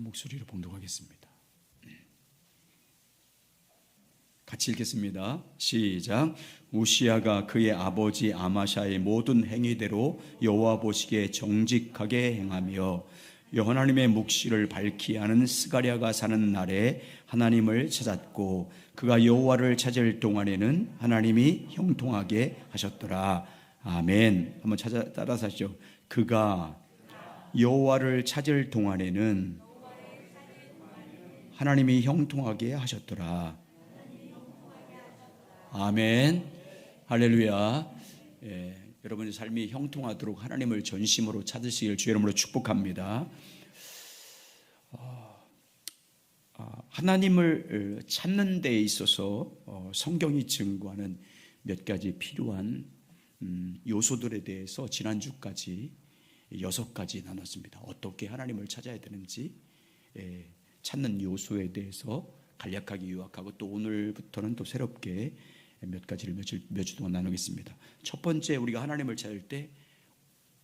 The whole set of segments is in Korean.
한 목소리로 봉독하겠습니다. 같이 읽겠습니다. 시작. 우시야가 그의 아버지 아마샤의 모든 행위대로 여호와 보시기에 정직하게 행하며 하나님의 묵시를 밝히 하는 스가랴가 사는 날에 하나님을 찾았고 그가 여호와를 찾을 동안에는 하나님이 형통하게 하셨더라. 아멘. 한번 따라서 하시죠. 그가 여호와를 찾을 동안에는 하나님이 형통하게 하셨더라. 아멘. 할렐루야. 여러분의 삶이 형통하도록 하나님을 전심으로 찾으시길 주의 이름으로 축복합니다. 하나님을 찾는 데 있어서 성경이 증거하는 몇 가지 필요한 요소들에 대해서 지난주까지 6가지 나눴습니다. 어떻게 하나님을 찾아야 되는지 찾는 요소에 대해서 간략하게 요약하고 또 오늘부터는 또 새롭게 몇 가지를 몇 주 동안 나누겠습니다. 첫 번째, 우리가 하나님을 찾을 때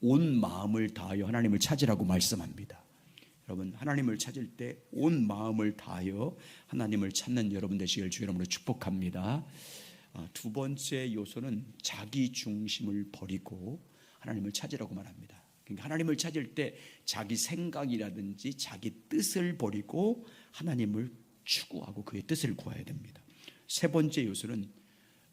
온 마음을 다하여 하나님을 찾으라고 말씀합니다. 여러분, 하나님을 찾을 때 온 마음을 다하여 하나님을 찾는 여러분 되시길 주의 이름으로 축복합니다. 두 번째 요소는 자기 중심을 버리고 하나님을 찾으라고 말합니다. 그러니까 하나님을 찾을 때 자기 생각이라든지 자기 뜻을 버리고 하나님을 추구하고 그의 뜻을 구해야 됩니다. 세 번째 요소는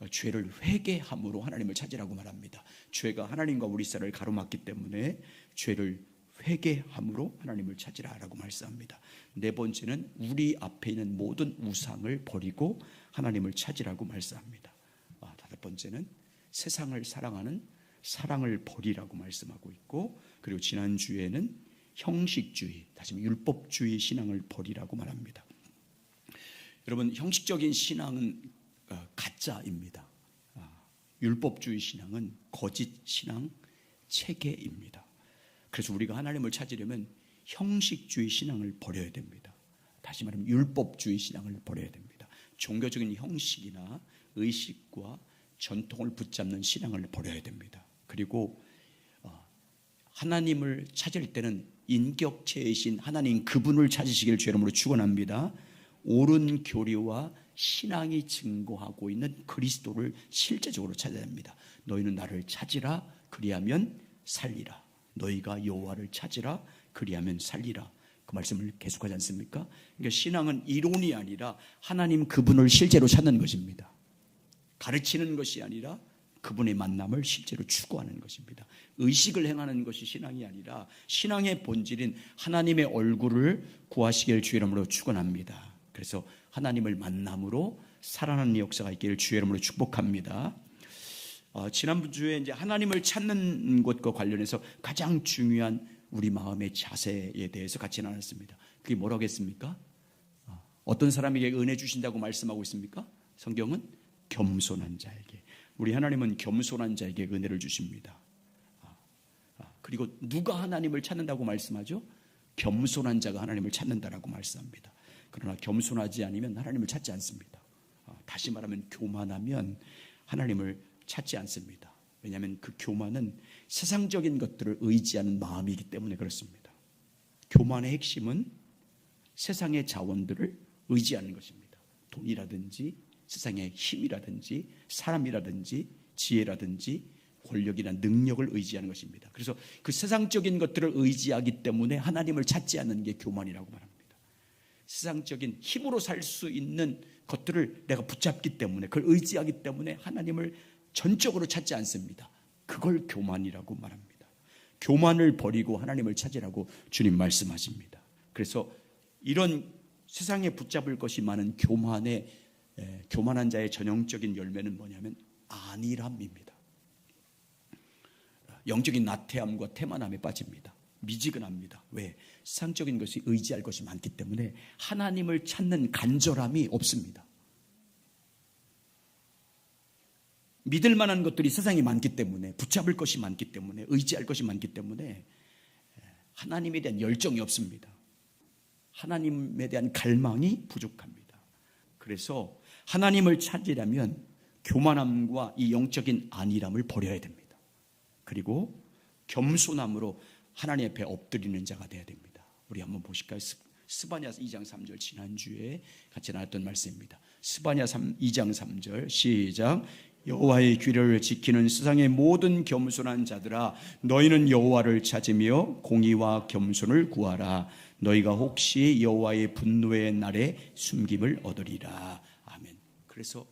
죄를 회개함으로 하나님을 찾으라고 말합니다. 죄가 하나님과 우리 사이를 가로막기 때문에 죄를 회개함으로 하나님을 찾으라라고 말씀합니다. 네 번째는 우리 앞에 있는 모든 우상을 버리고 하나님을 찾으라고 말씀합니다. 다섯 번째는 세상을 사랑하는 사랑을 버리라고 말씀하고 있고, 그리고 지난주에는 형식주의, 다시 율법주의 신앙을 버리라고 말합니다. 여러분, 형식적인 신앙은 가짜입니다. 율법주의 신앙은 거짓 신앙 체계입니다. 그래서 우리가 하나님을 찾으려면 형식주의 신앙을 버려야 됩니다. 다시 말하면 율법주의 신앙을 버려야 됩니다. 종교적인 형식이나 의식과 전통을 붙잡는 신앙을 버려야 됩니다. 그리고 하나님을 찾을 때는 인격체이신 하나님 그분을 찾으시길 주의 이름으로 축원합니다. 옳은 교리와 신앙이 증거하고 있는 그리스도를 실제적으로 찾아야 합니다. 너희는 나를 찾으라, 그리하면 살리라. 너희가 여호와를 찾으라, 그리하면 살리라. 그 말씀을 계속하지 않습니까? 그러니까 신앙은 이론이 아니라 하나님 그분을 실제로 찾는 것입니다. 가르치는 것이 아니라 그분의 만남을 실제로 추구하는 것입니다. 의식을 행하는 것이 신앙이 아니라 신앙의 본질인 하나님의 얼굴을 구하시길 주의 이름으로 축원합니다. 그래서 하나님을 만남으로 살아나는 역사가 있기를 주의 이름으로 축복합니다. 지난주에 이제 하나님을 찾는 것과 관련해서 가장 중요한 우리 마음의 자세에 대해서 같이 나눴습니다. 그게 뭐라고 했습니까? 어떤 사람에게 은혜 주신다고 말씀하고 있습니까? 성경은 겸손한 자에게. 우리 하나님은 겸손한 자에게 은혜를 주십니다. 그리고 누가 하나님을 찾는다고 말씀하죠? 겸손한 자가 하나님을 찾는다라고 말씀합니다. 그러나 겸손하지 않으면 하나님을 찾지 않습니다. 다시 말하면 교만하면 하나님을 찾지 않습니다. 왜냐하면 그 교만은 세상적인 것들을 의지하는 마음이기 때문에 그렇습니다. 교만의 핵심은 세상의 자원들을 의지하는 것입니다. 돈이라든지 세상의 힘이라든지 사람이라든지 지혜라든지 권력이나 능력을 의지하는 것입니다. 그래서 그 세상적인 것들을 의지하기 때문에 하나님을 찾지 않는 게 교만이라고 말합니다. 세상적인 힘으로 살 수 있는 것들을 내가 붙잡기 때문에, 그걸 의지하기 때문에 하나님을 전적으로 찾지 않습니다. 그걸 교만이라고 말합니다. 교만을 버리고 하나님을 찾으라고 주님 말씀하십니다. 그래서 이런 세상에 붙잡을 것이 많은 교만한 자의 전형적인 열매는 뭐냐면 안일함입니다. 영적인 나태함과 태만함에 빠집니다. 미지근합니다. 왜? 세상적인 것이 의지할 것이 많기 때문에 하나님을 찾는 간절함이 없습니다. 믿을 만한 것들이 세상에 많기 때문에, 붙잡을 것이 많기 때문에, 의지할 것이 많기 때문에 하나님에 대한 열정이 없습니다. 하나님에 대한 갈망이 부족합니다. 그래서 하나님을 찾으려면 교만함과 이 영적인 안일함을 버려야 됩니다. 그리고 겸손함으로 하나님 앞에 엎드리는 자가 되어야 됩니다. 우리 한번 보실까요? 스바냐 2장 3절 지난주에 같이 나눴던 말씀입니다. 스바냐 2장 3절 시작. 여호와의 규례를 지키는 세상의 모든 겸손한 자들아 너희는 여호와를 찾으며 공의와 겸손을 구하라. 너희가 혹시 여호와의 분노의 날에 숨김을 얻으리라. 아멘. 그래서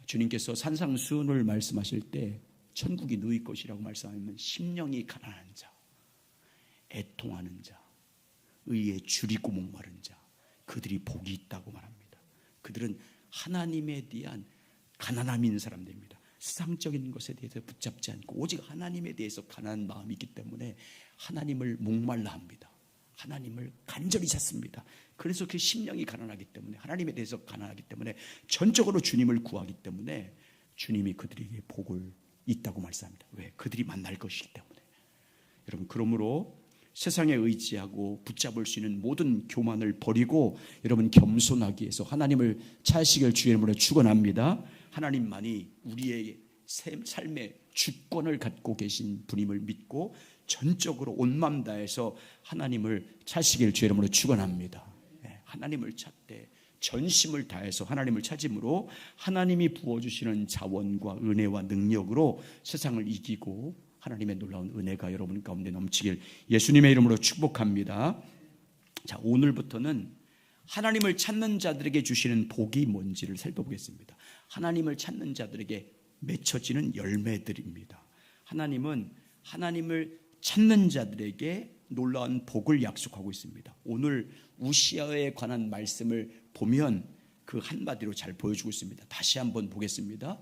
주님께서 산상수훈을 말씀하실 때 천국이 너희 것이라고 말씀하면 심령이 가난한 자, 애통하는 자, 의에 줄이고 목마른 자, 그들이 복이 있다고 말합니다. 그들은 하나님에 대한 가난함이 있는 사람들입니다. 세상적인 것에 대해서 붙잡지 않고 오직 하나님에 대해서 가난한 마음이 있기 때문에 하나님을 목말라 합니다. 하나님을 간절히 찾습니다. 그래서 그 심령이 가난하기 때문에 하나님에 대해서 가난하기 때문에 전적으로 주님을 구하기 때문에 주님이 그들에게 복을 있다고 말씀합니다. 왜? 그들이 만날 것이기 때문에. 여러분, 그러므로 세상에 의지하고 붙잡을 수 있는 모든 교만을 버리고 여러분 겸손하기 위해서 하나님을 찾으시길 주의 이름으로 축원합니다. 하나님만이 우리의 삶의 주권을 갖고 계신 분임을 믿고 전적으로 온 마음 다해서 하나님을 찾으시길 주의 이름으로 축원합니다. 하나님을 찾되 전심을 다해서 하나님을 찾음으로 하나님이 부어주시는 자원과 은혜와 능력으로 세상을 이기고 하나님의 놀라운 은혜가 여러분 가운데 넘치길 예수님의 이름으로 축복합니다. 자, 오늘부터는 하나님을 찾는 자들에게 주시는 복이 뭔지를 살펴보겠습니다. 하나님을 찾는 자들에게 맺혀지는 열매들입니다. 하나님은 하나님을 찾는 자들에게 놀라운 복을 약속하고 있습니다. 오늘 우시아에 관한 말씀을 보면 그 한마디로 잘 보여주고 있습니다. 다시 한번 보겠습니다.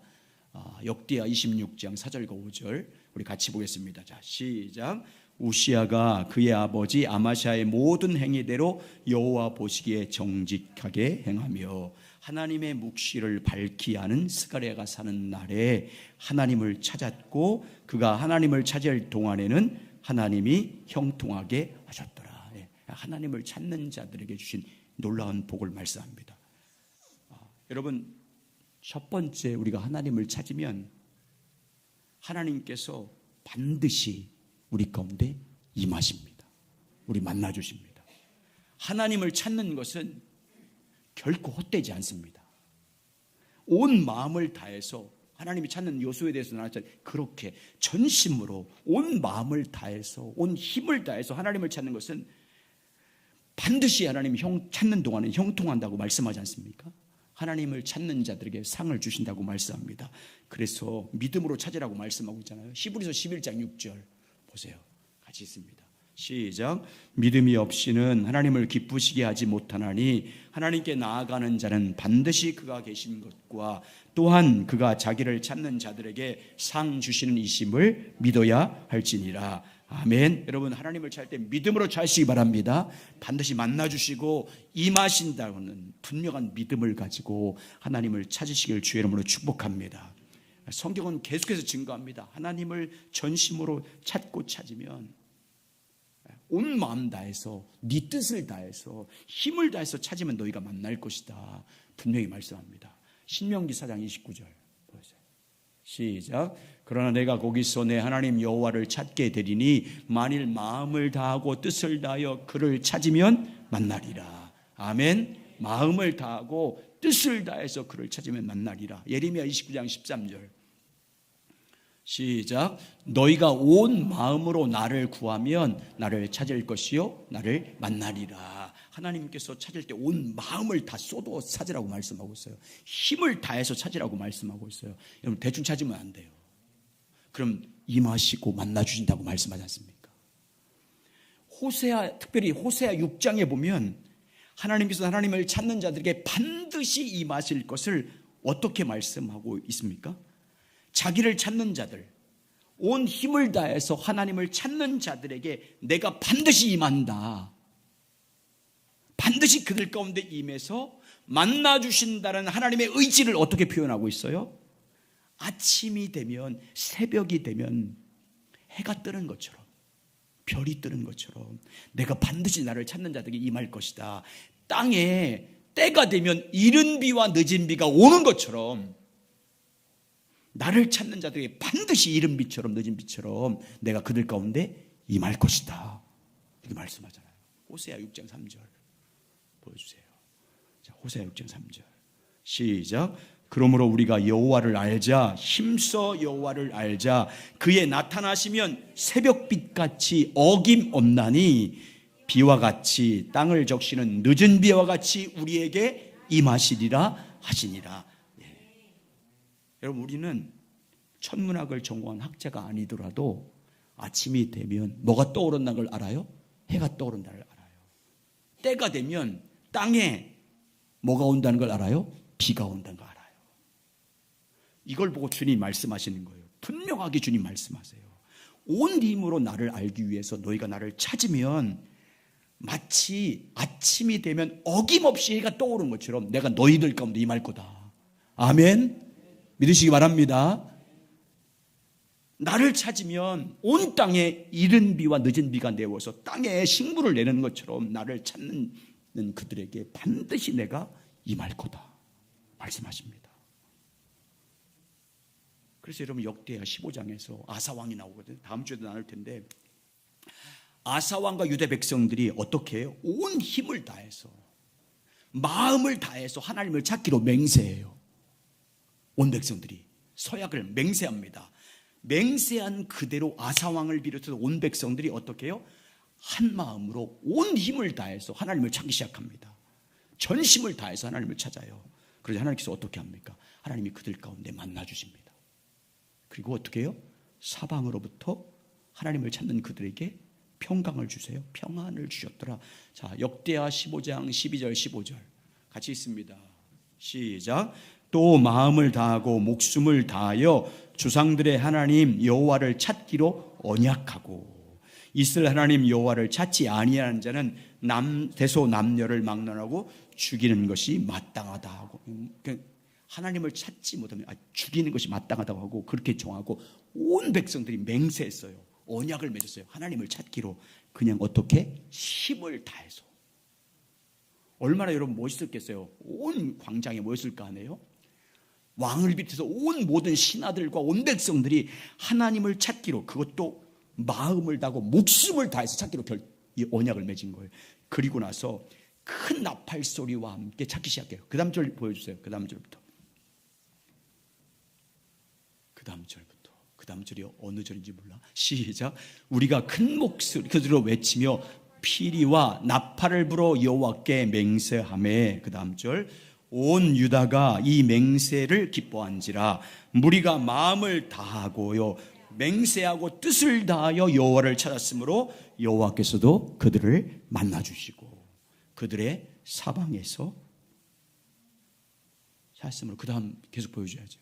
역대하 26장 4절과 5절 우리 같이 보겠습니다. 자, 시작. 우시아가 그의 아버지 아마샤의 모든 행위대로 여호와 보시기에 정직하게 행하며 하나님의 묵시를 밝히 아는 스가랴가 사는 날에 하나님을 찾았고 그가 하나님을 찾을 동안에는 하나님이 형통하게 하셨더라. 하나님을 찾는 자들에게 주신 놀라운 복을 말씀합니다. 여러분, 첫 번째 우리가 하나님을 찾으면 하나님께서 반드시 우리 가운데 임하십니다. 우리 만나주십니다. 하나님을 찾는 것은 결코 헛되지 않습니다. 온 마음을 다해서 하나님이 찾는 요소에 대해서 나왔잖아요. 그렇게 전심으로 온 마음을 다해서 온 힘을 다해서 하나님을 찾는 것은 반드시 하나님이 찾는 동안은 형통한다고 말씀하지 않습니까? 하나님을 찾는 자들에게 상을 주신다고 말씀합니다. 그래서 믿음으로 찾으라고 말씀하고 있잖아요. 히브리서 11장 6절 보세요. 같이 있습니다. 시작. 믿음이 없이는 하나님을 기쁘시게 하지 못하나니 하나님께 나아가는 자는 반드시 그가 계신 것과 또한 그가 자기를 찾는 자들에게 상 주시는 이심을 믿어야 할지니라. 아멘. 여러분, 하나님을 찾을 때 믿음으로 찾으시기 바랍니다. 반드시 만나주시고 임하신다는 분명한 믿음을 가지고 하나님을 찾으시길 주의 이름으로 축복합니다. 성경은 계속해서 증거합니다. 하나님을 전심으로 찾고 찾으면 온 마음 다해서 네 뜻을 다해서 힘을 다해서 찾으면 너희가 만날 것이다. 분명히 말씀합니다. 신명기 4장 29절 보세요. 시작. 그러나 내가 거기서 내 하나님 여호와를 찾게 되리니 만일 마음을 다하고 뜻을 다하여 그를 찾으면 만나리라. 아멘. 마음을 다하고 뜻을 다해서 그를 찾으면 만나리라. 예레미야 29장 13절 시작. 너희가 온 마음으로 나를 구하면 나를 찾을 것이요 나를 만나리라. 하나님께서 찾을 때 온 마음을 다 쏟아 찾으라고 말씀하고 있어요. 힘을 다해서 찾으라고 말씀하고 있어요. 여러분, 대충 찾으면 안 돼요. 그럼 임하시고 만나주신다고 말씀하지 않습니까? 특별히 호세아 6장에 보면 하나님께서 하나님을 찾는 자들에게 반드시 임하실 것을 어떻게 말씀하고 있습니까? 자기를 찾는 자들, 온 힘을 다해서 하나님을 찾는 자들에게 내가 반드시 임한다. 반드시 그들 가운데 임해서 만나주신다는 하나님의 의지를 어떻게 표현하고 있어요? 아침이 되면, 새벽이 되면 해가 뜨는 것처럼, 별이 뜨는 것처럼 내가 반드시 나를 찾는 자들에게 임할 것이다. 땅에 때가 되면 이른 비와 늦은 비가 오는 것처럼 나를 찾는 자들에게 반드시 이른 비처럼 늦은 비처럼 내가 그들 가운데 임할 것이다. 이렇게 말씀하잖아요. 호세아 6장 3절 보여주세요. 자, 호세아 6장 3절 시작. 그러므로 우리가 여호와를 알자, 힘써 여호와를 알자. 그의 나타나시면 새벽빛같이 어김없나니 비와 같이 땅을 적시는 늦은 비와 같이 우리에게 임하시리라 하시니라. 예. 여러분, 우리는 천문학을 전공한 학자가 아니더라도 아침이 되면 뭐가 떠오른다는 걸 알아요? 해가 떠오른다는 걸 알아요. 때가 되면 땅에 뭐가 온다는 걸 알아요? 비가 온다는 걸 알아요. 이걸 보고 주님 말씀하시는 거예요. 분명하게 주님 말씀하세요. 온 힘으로 나를 알기 위해서 너희가 나를 찾으면 마치 아침이 되면 어김없이 해가 떠오른 것처럼 내가 너희들 가운데 임할 거다. 아멘. 믿으시기 바랍니다. 나를 찾으면 온 땅에 이른 비와 늦은 비가 내워서 땅에 식물을 내는 것처럼 나를 찾는 그들에게 반드시 내가 임할 거다 말씀하십니다. 그래서 여러분, 역대하 15장에서 아사왕이 나오거든요. 다음 주에도 나눌 텐데, 아사왕과 유대 백성들이 어떻게 해요? 온 힘을 다해서, 마음을 다해서 하나님을 찾기로 맹세해요. 온 백성들이 서약을 맹세합니다. 맹세한 그대로 아사왕을 비롯해서 온 백성들이 어떻게 해요? 한 마음으로 온 힘을 다해서 하나님을 찾기 시작합니다. 전심을 다해서 하나님을 찾아요. 그래서 하나님께서 어떻게 합니까? 하나님이 그들 가운데 만나주십니다. 그리고 어떻게 해요? 사방으로부터 하나님을 찾는 그들에게 평강을 주세요. 평안을 주셨더라. 자, 역대하 15장 12절 15절 같이 있습니다. 시작. 또 마음을 다하고 목숨을 다하여 조상들의 하나님 여호와를 찾기로 언약하고 이스라엘 하나님 여호와를 찾지 아니하는 자는 대소 남녀를 막론하고 죽이는 것이 마땅하다 하고, 하나님을 찾지 못하면 죽이는 것이 마땅하다고 하고 그렇게 정하고 온 백성들이 맹세했어요. 언약을 맺었어요. 하나님을 찾기로. 그냥 어떻게? 힘을 다해서. 얼마나 여러분 멋있었겠어요. 온 광장에 모였을까 하네요. 왕을 비롯해서 온 모든 신하들과 온 백성들이 하나님을 찾기로, 그것도 마음을 다하고 목숨을 다해서 찾기로 이 언약을 맺은 거예요. 그리고 나서 큰 나팔 소리와 함께 찾기 시작해요. 그 다음 절 보여주세요. 그 다음 절부터. 그 다음 절이 어느 절인지 몰라. 시작. 우리가 큰 목소리로 외치며 피리와 나팔을 불어 여호와께 맹세하매. 그 다음 절. 온 유다가 이 맹세를 기뻐한지라. 무리가 마음을 다하고요 맹세하고 뜻을 다하여 여호와를 찾았으므로 여호와께서도 그들을 만나주시고 그들의 사방에서 찾았으므로. 그 다음 계속 보여줘야죠.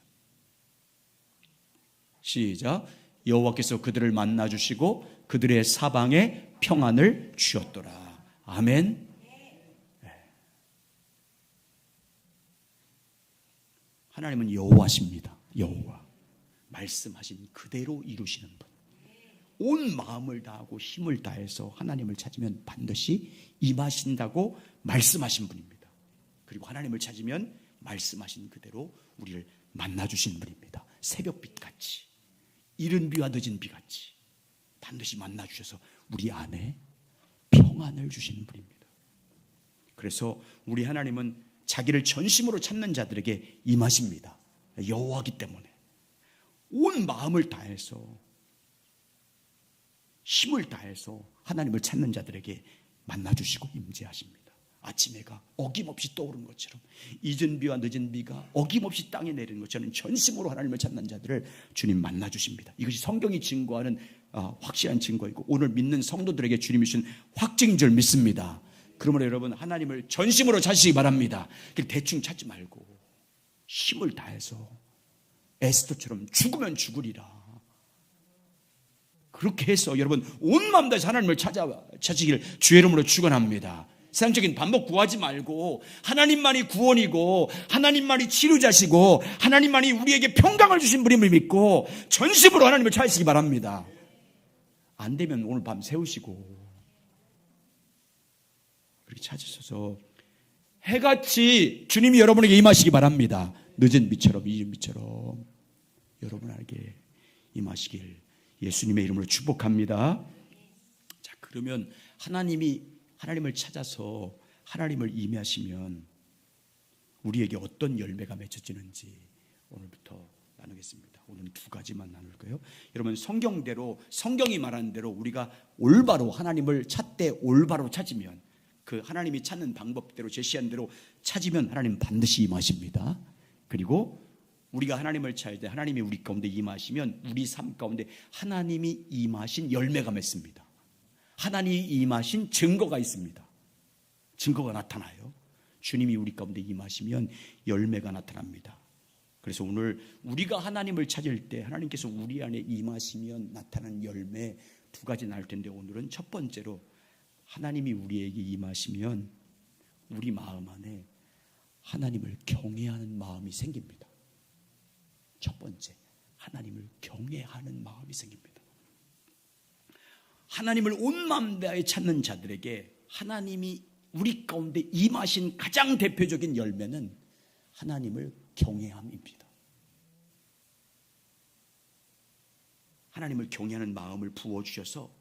시작. 여호와께서 그들을 만나주시고 그들의 사방에 평안을 주셨더라. 아멘. 하나님은 여호와십니다. 여호와. 말씀하신 그대로 이루시는 분. 온 마음을 다하고 힘을 다해서 하나님을 찾으면 반드시 임하신다고 말씀하신 분입니다. 그리고 하나님을 찾으면 말씀하신 그대로 우리를 만나주신 분입니다. 새벽빛같이, 이른 비와 늦은 비같이 반드시 만나주셔서 우리 안에 평안을 주시는 분입니다. 그래서 우리 하나님은 자기를 전심으로 찾는 자들에게 임하십니다. 여호와이기 때문에 온 마음을 다해서 힘을 다해서 하나님을 찾는 자들에게 만나주시고 임재하십니다. 아침 해가 어김없이 떠오른 것처럼, 이른 비와 늦은 비가 어김없이 땅에 내리는 것처럼 전심으로 하나님을 찾는 자들을 주님 만나주십니다. 이것이 성경이 증거하는 확실한 증거이고 오늘 믿는 성도들에게 주님이 주신 확증인 줄 믿습니다. 그러므로 여러분, 하나님을 전심으로 찾으시기 바랍니다. 대충 찾지 말고 힘을 다해서 에스더처럼 죽으면 죽으리라. 그렇게 해서 여러분 온 마음 다해서 하나님을 찾으시길 주의 이름으로 축원합니다. 세상적인 반복 구하지 말고 하나님만이 구원이고 하나님만이 치료자시고 하나님만이 우리에게 평강을 주신 분임을 믿고 전심으로 하나님을 찾으시기 바랍니다. 안 되면 오늘 밤 세우시고 그렇게 찾으셔서 해같이 주님이 여러분에게 임하시기 바랍니다. 늦은 비처럼 이른 비처럼 여러분에게 임하시길 예수님의 이름으로 축복합니다. 자, 그러면 하나님이 하나님을 찾아서 하나님을 임하시면 우리에게 어떤 열매가 맺혀지는지 오늘부터 나누겠습니다. 오늘은 두 가지만 나눌 거예요. 여러분, 성경대로, 성경이 말하는 대로 우리가 올바로 하나님을 찾되 올바로 찾으면, 그 하나님이 찾는 방법대로 제시한 대로 찾으면 하나님 반드시 임하십니다. 그리고 우리가 하나님을 찾을 때 하나님이 우리 가운데 임하시면 우리 삶 가운데 하나님이 임하신 열매가 맺습니다. 하나님이 임하신 증거가 있습니다. 증거가 나타나요. 주님이 우리 가운데 임하시면 열매가 나타납니다. 그래서 오늘 우리가 하나님을 찾을 때 하나님께서 우리 안에 임하시면 나타나는 열매 두 가지 나눌 텐데, 오늘은 첫 번째로 하나님이 우리에게 임하시면 우리 마음 안에 하나님을 경외하는 마음이 생깁니다. 첫 번째, 하나님을 경외하는 마음이 생깁니다. 하나님을 온 마음 다해 찾는 자들에게 하나님이 우리 가운데 임하신 가장 대표적인 열매는 하나님을 경외함입니다. 하나님을 경외하는 마음을 부어주셔서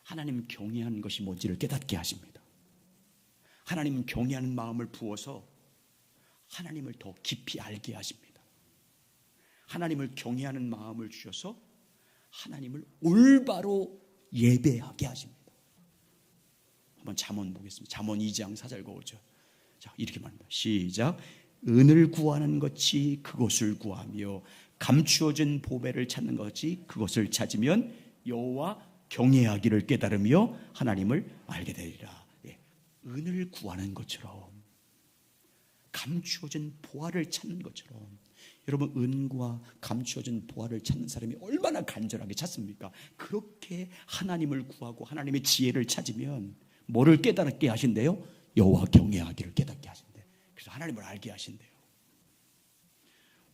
하나님 경외하는 것이 뭔지를 깨닫게 하십니다. 하나님 경외하는 마음을 부어서 하나님을 더 깊이 알게 하십니다. 하나님을 경외하는 마음을 주셔서 하나님을 올바로 예배하게 하십니다. 한번 잠언 보겠습니다. 잠언 2장 4절 5절. 자, 이렇게 말합니다. 시작. 은을 구하는 것이 그것을 구하며 감추어진 보배를 찾는 것이 그것을 찾으면 여호와 경외하기를 깨달으며 하나님을 알게 되리라. 예, 은을 구하는 것처럼, 감추어진 보화를 찾는 것처럼, 여러분, 은과 감추어진 보화를 찾는 사람이 얼마나 간절하게 찾습니까? 그렇게 하나님을 구하고 하나님의 지혜를 찾으면 뭐를 깨닫게 하신대요? 여호와 경외하기를 깨닫게 하신대요. 그래서 하나님을 알게 하신대요.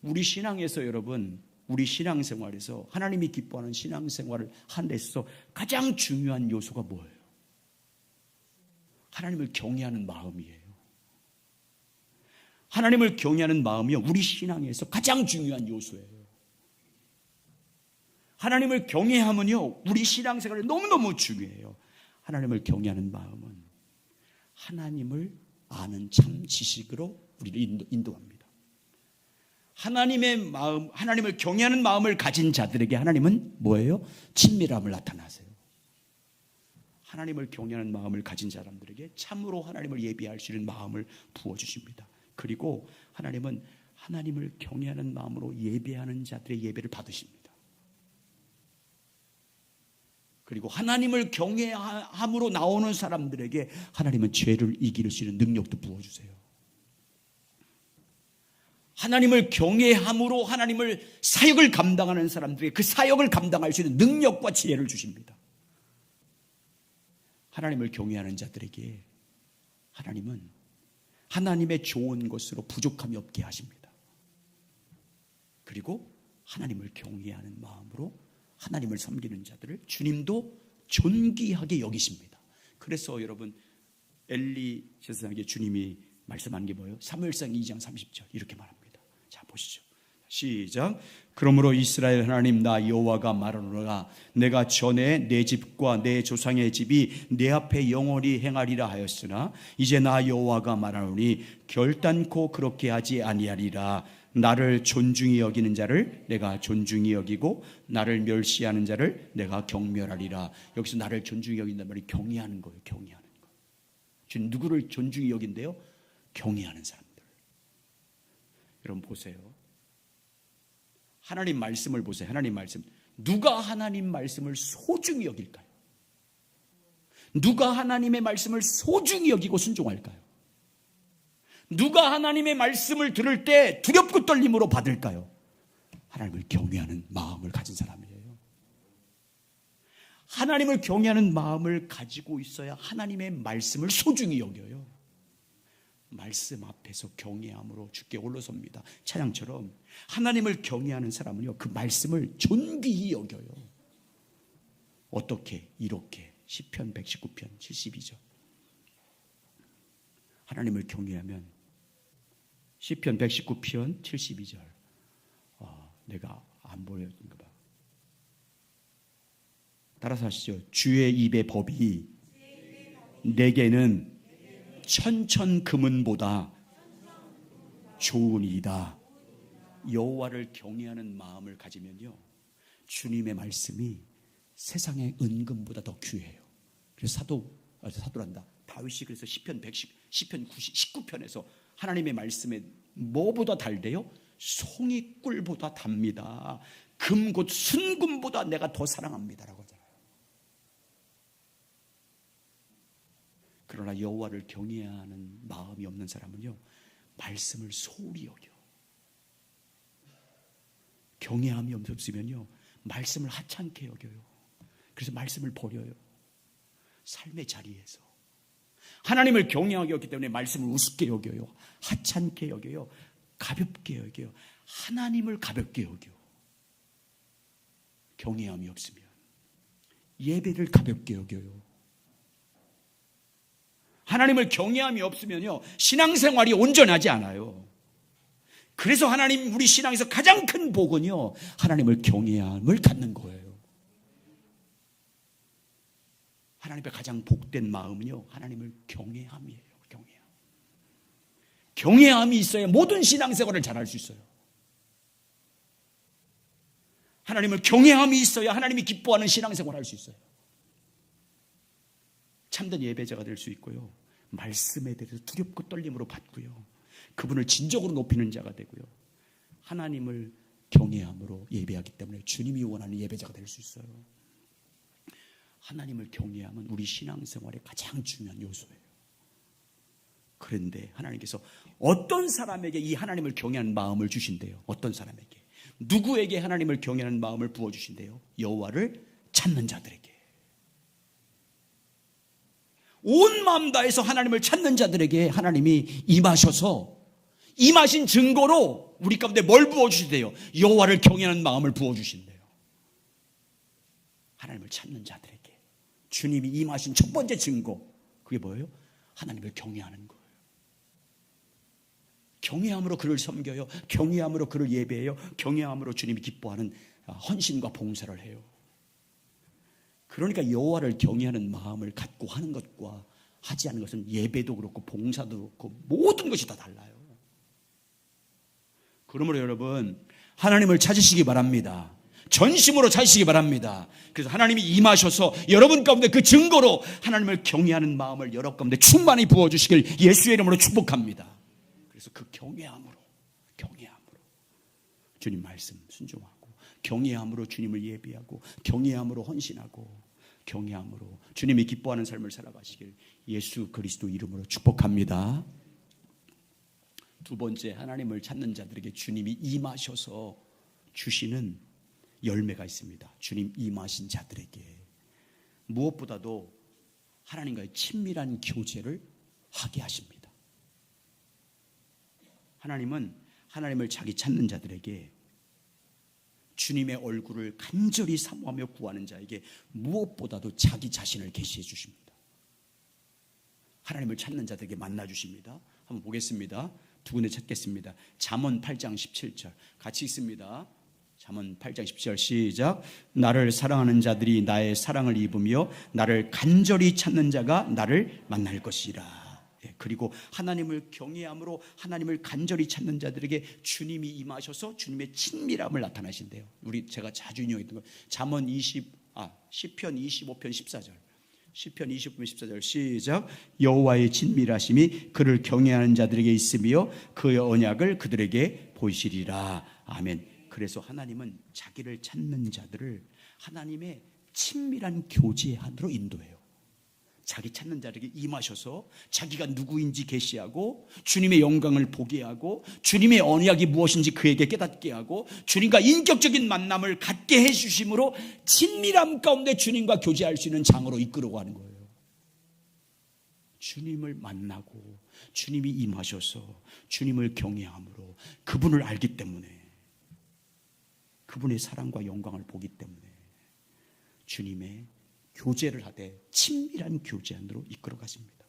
우리 신앙에서, 여러분, 우리 신앙생활에서 하나님이 기뻐하는 신앙생활을 하는 데 있어서 가장 중요한 요소가 뭐예요? 하나님을 경외하는 마음이에요. 하나님을 경외하는 마음이요, 우리 신앙에서 가장 중요한 요소예요. 하나님을 경외하면요, 우리 신앙생활에 너무너무 중요해요. 하나님을 경외하는 마음은 하나님을 아는 참 지식으로 우리를 인도합니다. 하나님의 마음, 하나님을 경외하는 마음을 가진 자들에게 하나님은 뭐예요? 친밀함을 나타나세요. 하나님을 경외하는 마음을 가진 사람들에게 참으로 하나님을 예배할 수 있는 마음을 부어주십니다. 그리고 하나님은 하나님을 경외하는 마음으로 예배하는 자들의 예배를 받으십니다. 그리고 하나님을 경외함으로 나오는 사람들에게 하나님은 죄를 이길 수 있는 능력도 부어주세요. 하나님을 경외함으로 하나님을 사역을 감당하는 사람들에게 그 사역을 감당할 수 있는 능력과 지혜를 주십니다. 하나님을 경외하는 자들에게 하나님은 하나님의 좋은 것으로 부족함이 없게 하십니다. 그리고 하나님을 경외하는 마음으로 하나님을 섬기는 자들을 주님도 존귀하게 여기십니다. 그래서 여러분, 엘리 제사장에게 주님이 말씀한 게 뭐예요? 사무엘상 2장 30절 이렇게 말합니다. 자, 보시죠. 시작. 그러므로 이스라엘 하나님 나 여호와가 말하노라. 내가 전에 내 집과 내 조상의 집이 내 앞에 영원히 행하리라 하였으나 이제 나 여호와가 말하노니 결단코 그렇게 하지 아니하리라. 나를 존중히 여기는 자를 내가 존중히 여기고 나를 멸시하는 자를 내가 경멸하리라. 여기서 나를 존중히 여긴다는 말이 경외하는 거예요. 경외하는 거. 지금 누구를 존중히 여긴대요? 경외하는 사람들. 여러분 보세요. 하나님 말씀을 보세요. 하나님 말씀. 누가 하나님 말씀을 소중히 여길까요? 누가 하나님의 말씀을 소중히 여기고 순종할까요? 누가 하나님의 말씀을 들을 때 두렵고 떨림으로 받을까요? 하나님을 경외하는 마음을 가진 사람이에요. 하나님을 경외하는 마음을 가지고 있어야 하나님의 말씀을 소중히 여겨요. 말씀 앞에서 경외함으로 주께 올라섭니다. 찬양처럼 하나님을 경외하는 사람은요, 그 말씀을 존귀히 여겨요. 어떻게? 이렇게 시편 119편 72절. 하나님을 경외하면 시편 119편 72절. 내가 안 보여준가 봐. 따라서 하시죠. 주의 입의 법이 내게는 천천금은보다 좋으니이다. 여호와를 경외하는 마음을 가지면요, 주님의 말씀이 세상의 은금보다 더 귀해요. 그래서 사도란다. 다윗이 그래서 시편 19편에서 하나님의 말씀에 뭐보다 달대요? 송이 꿀보다 답니다. 금 곧 순금보다 내가 더 사랑합니다라고 하잖아요. 그러나 여호와를 경외하는 마음이 없는 사람은요, 말씀을 소홀히 여겨. 경외함이 없으면요, 말씀을 하찮게 여겨요. 그래서 말씀을 버려요. 삶의 자리에서 하나님을 경외하게 여기 때문에 말씀을 우습게 여겨요. 하찮게 여겨요. 가볍게 여겨요. 하나님을 가볍게 여겨. 경외함이 없으면 예배를 가볍게 여겨요. 하나님을 경외함이 없으면요, 신앙생활이 온전하지 않아요. 그래서 하나님, 우리 신앙에서 가장 큰 복은요, 하나님을 경외함을 갖는 거예요. 하나님의 가장 복된 마음은요, 하나님을 경외함이에요. 경외함이 있어야 모든 신앙생활을 잘할 수 있어요. 하나님을 경외함이 있어야 하나님이 기뻐하는 신앙생활을 할 수 있어요. 참된 예배자가 될 수 있고요, 말씀에 대해서 두렵고 떨림으로 받고요, 그분을 진정으로 높이는 자가 되고요, 하나님을 경외함으로 예배하기 때문에 주님이 원하는 예배자가 될 수 있어요. 하나님을 경외함은 우리 신앙생활의 가장 중요한 요소예요. 그런데 하나님께서 어떤 사람에게 이 하나님을 경외하는 마음을 주신대요. 어떤 사람에게, 누구에게 하나님을 경외하는 마음을 부어주신대요? 여호와를 찾는 자들에게. 온 마음 다해서 하나님을 찾는 자들에게 하나님이 임하셔서, 임하신 증거로 우리 가운데 뭘 부어주신대요? 여호와를 경외하는 마음을 부어주신대요. 하나님을 찾는 자들에게 주님이 임하신 첫 번째 증거, 그게 뭐예요? 하나님을 경외하는 거예요. 경외함으로 그를 섬겨요. 경외함으로 그를 예배해요. 경외함으로 주님이 기뻐하는 헌신과 봉사를 해요. 그러니까 여호와를 경외하는 마음을 갖고 하는 것과 하지 않는 것은 예배도 그렇고 봉사도 그렇고 모든 것이 다 달라요. 그러므로 여러분, 하나님을 찾으시기 바랍니다. 전심으로 찾으시기 바랍니다. 그래서 하나님이 임하셔서 여러분 가운데 그 증거로 하나님을 경외하는 마음을 여러분 가운데 충만히 부어주시길 예수의 이름으로 축복합니다. 그래서 그 경외함으로 주님 말씀 순종하고, 경외함으로 주님을 예배하고, 경외함으로 헌신하고, 경외함으로 주님이 기뻐하는 삶을 살아가시길 예수 그리스도 이름으로 축복합니다. 두 번째, 하나님을 찾는 자들에게 주님이 임하셔서 주시는 열매가 있습니다. 주님 임하신 자들에게 무엇보다도 하나님과의 친밀한 교제를 하게 하십니다. 하나님은 하나님을 자기 찾는 자들에게, 주님의 얼굴을 간절히 사모하며 구하는 자에게 무엇보다도 자기 자신을 계시해 주십니다. 하나님을 찾는 자들에게 만나 주십니다. 한번 보겠습니다. 두 군데 찾겠습니다. 잠언 8장 17절 같이 읽습니다. 잠언 8장 17절 시작. 나를 사랑하는 자들이 나의 사랑을 입으며 나를 간절히 찾는 자가 나를 만날 것이라. 그리고 하나님을 경외함으로 하나님을 간절히 찾는 자들에게 주님이 임하셔서 주님의 친밀함을 나타나신대요. 제가 자주 인용했던 거, 시편 25편 14절. 시편 25편 14절 시작. 여호와의 친밀하심이 그를 경외하는 자들에게 있으며 그의 언약을 그들에게 보이시리라. 아멘. 그래서 하나님은 자기를 찾는 자들을 하나님의 친밀한 교제 안으로 인도해요. 자기 찾는 자에게 임하셔서 자기가 누구인지 계시하고, 주님의 영광을 보게 하고, 주님의 언약이 무엇인지 그에게 깨닫게 하고, 주님과 인격적인 만남을 갖게 해주심으로 친밀함 가운데 주님과 교제할 수 있는 장으로 이끌어가고 하는 거예요. 주님을 만나고 주님이 임하셔서 주님을 경외함으로 그분을 알기 때문에, 그분의 사랑과 영광을 보기 때문에 주님의 교제를 하되 친밀한 교제 안으로 이끌어 가십니다.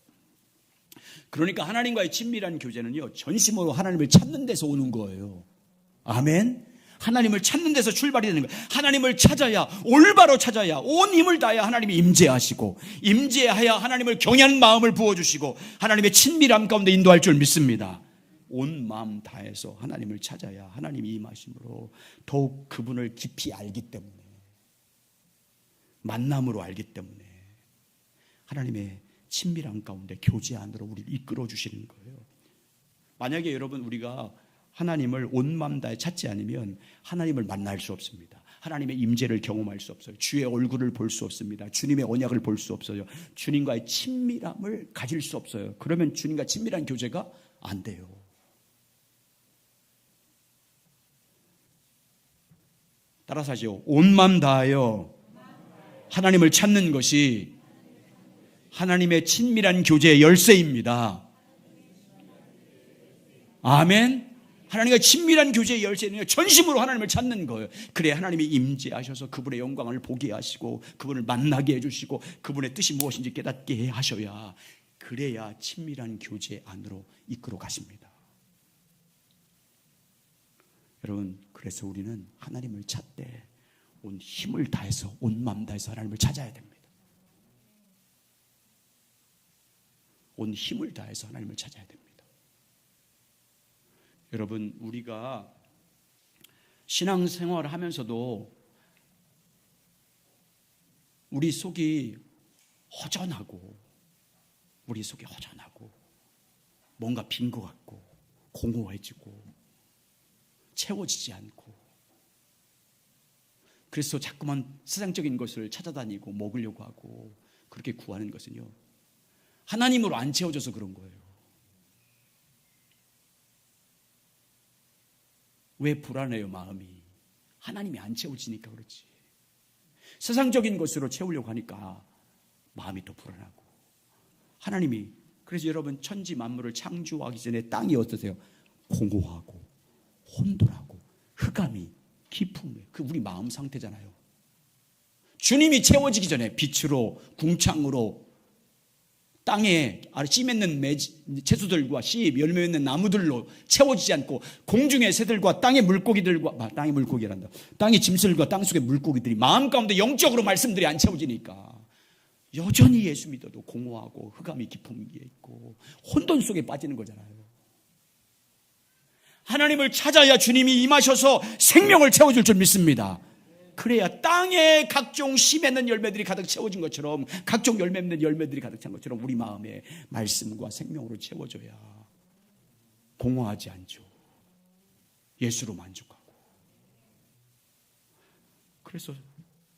그러니까 하나님과의 친밀한 교제는요, 전심으로 하나님을 찾는 데서 오는 거예요. 아멘. 하나님을 찾는 데서 출발이 되는 거예요. 하나님을 찾아야, 올바로 찾아야, 온 힘을 다해야 하나님이 임재하시고, 임재하여 하나님을 경외하는 마음을 부어주시고 하나님의 친밀함 가운데 인도할 줄 믿습니다. 온 마음 다해서 하나님을 찾아야 하나님이 임하심으로 더욱 그분을 깊이 알기 때문에, 만남으로 알기 때문에 하나님의 친밀함 가운데 교제 안으로 우리를 이끌어 주시는 거예요. 만약에 여러분 우리가 하나님을 온 마음 다해 찾지 않으면 하나님을 만날 수 없습니다. 하나님의 임재를 경험할 수 없어요. 주의 얼굴을 볼 수 없습니다. 주님의 언약을 볼 수 없어요. 주님과의 친밀함을 가질 수 없어요. 그러면 주님과 친밀한 교제가 안 돼요. 따라서 하죠. 온 마음 다하여 하나님을 찾는 것이 하나님의 친밀한 교제의 열쇠입니다. 아멘. 하나님과 친밀한 교제의 열쇠는 전심으로 하나님을 찾는 거예요. 그래야 하나님이 임재하셔서 그분의 영광을 보게 하시고 그분을 만나게 해주시고 그분의 뜻이 무엇인지 깨닫게 하셔야, 그래야 친밀한 교제 안으로 이끌어 가십니다. 여러분, 그래서 우리는 하나님을 찾되 온 힘을 다해서, 온 마음 다해서 하나님을 찾아야 됩니다. 온 힘을 다해서 하나님을 찾아야 됩니다. 여러분, 우리가 신앙생활을 하면서도 우리 속이 허전하고 뭔가 빈 것 같고 공허해지고 채워지지 않고, 그래서 자꾸만 세상적인 것을 찾아다니고 먹으려고 하고 그렇게 구하는 것은요, 하나님으로 안 채워져서 그런 거예요. 왜 불안해요, 마음이? 하나님이 안 채워지니까 그렇지. 세상적인 것으로 채우려고 하니까 마음이 더 불안하고. 하나님이, 그래서 여러분, 천지 만물을 창조하기 전에 땅이 어떠세요? 공허하고 혼돈하고 흑암이 깊은, 그 우리 마음 상태잖아요. 주님이 채워지기 전에 빛으로, 궁창으로, 땅에 씨 맺는 채소들과 씨 열매 맺는 나무들로 채워지지 않고, 공중의 새들과 땅의 물고기들과, 땅의 물고기란다, 땅의 짐승들과 땅속의 물고기들이 마음 가운데 영적으로 말씀들이 안 채워지니까 여전히 예수 믿어도 공허하고 흑암이 깊은 게 있고 혼돈 속에 빠지는 거잖아요. 하나님을 찾아야 주님이 임하셔서 생명을 채워줄 줄 믿습니다. 그래야 땅에 각종 씨 맺는 열매들이 가득 채워진 것처럼, 각종 열매 맺는 열매들이 가득 찬 것처럼 우리 마음에 말씀과 생명으로 채워져야 공허하지 않죠. 예수로 만족하고. 그래서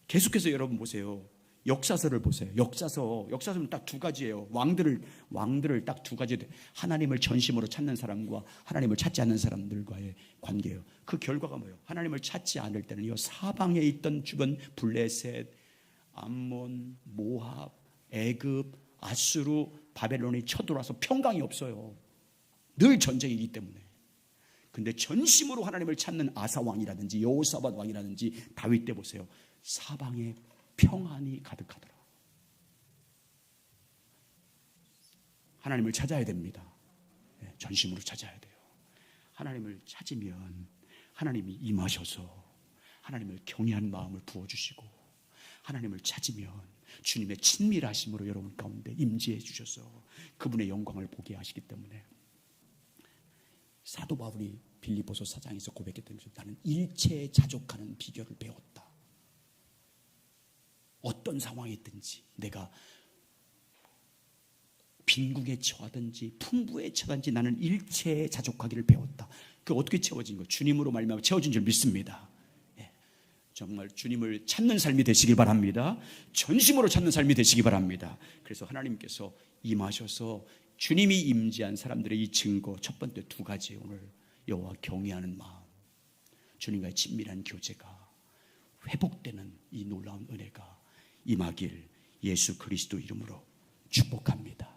계속해서 여러분 보세요. 역사서를 보세요. 역사서는 딱 두 가지예요. 왕들을 딱 두 가지. 하나님을 전심으로 찾는 사람과 하나님을 찾지 않는 사람들과의 관계예요. 그 결과가 뭐예요? 하나님을 찾지 않을 때는요, 사방에 있던 주변 블레셋, 암몬, 모압, 애굽, 아수르, 바벨론이 쳐들어와서 평강이 없어요. 늘 전쟁이기 때문에. 근데 전심으로 하나님을 찾는 아사 왕이라든지 여호사밧 왕이라든지 다윗 때 보세요. 사방에 평안이 가득하더라. 하나님을 찾아야 됩니다. 전심으로 찾아야 돼요. 하나님을 찾으면 하나님이 임하셔서 하나님을 경외하는 마음을 부어주시고, 하나님을 찾으면 주님의 친밀하심으로 여러분 가운데 임재해 주셔서 그분의 영광을 보게 하시기 때문에, 사도 바울이 빌립보서 4장에서 고백했던 것처럼 나는 일체에 자족하는 비결을 배웠다. 어떤 상황이 있든지, 내가 빈궁에 처하든지 풍부에 처하든지 나는 일체에 자족하기를 배웠다. 그 어떻게 채워진 거? 주님으로 말미암아 채워진 줄 믿습니다. 정말 주님을 찾는 삶이 되시길 바랍니다. 전심으로 찾는 삶이 되시기 바랍니다. 그래서 하나님께서 임하셔서 주님이 임재한 사람들의 이 증거, 첫 번째 두 가지, 오늘 여호와 경외하는 마음, 주님과의 친밀한 교제가 회복되는 이 놀라운 은혜가 임하길 예수 그리스도 이름으로 축복합니다.